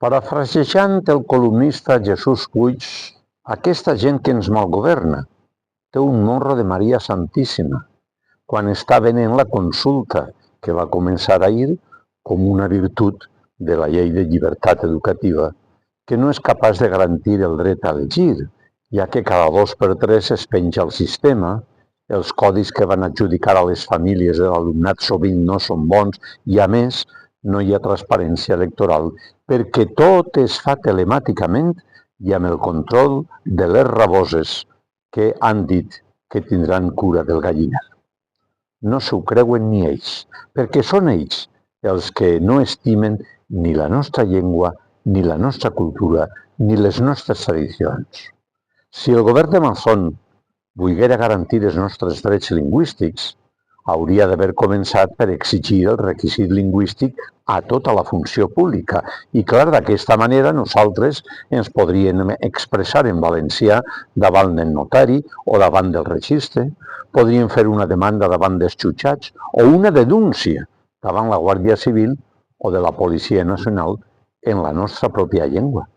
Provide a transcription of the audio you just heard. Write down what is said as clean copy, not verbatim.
Parafrasejant el columnista Jesús Puig, aquesta gent que ens malgoverna té un morro de Maria Santíssima quan està venent la consulta que va començar ahir com una virtut de la llei de llibertat educativa que no és capaç de garantir el dret a elegir, ja que cada 2 per 3 es penja el sistema, els codis que van adjudicar a les famílies de l'alumnat sovint no són bons i, a més, no hi ha transparència electoral perquè tot es fa telemàticament i amb el control de les raboses que han dit que tindran cura del galliner. No s'ho creuen ni ells, perquè són ells els que no estimen ni la nostra llengua, ni la nostra cultura, ni les nostres tradicions. Si el govern de Mazón volguera garantir els nostres drets lingüístics, hauria d'haver començat per exigir el requisit lingüístic a tota la funció pública i, clar, d'aquesta manera nosaltres ens podríem expressar en valencià davant del notari o davant del registre, podríem fer una demanda davant dels jutjats o una denúncia davant la Guàrdia Civil o de la Policia Nacional en la nostra pròpia llengua.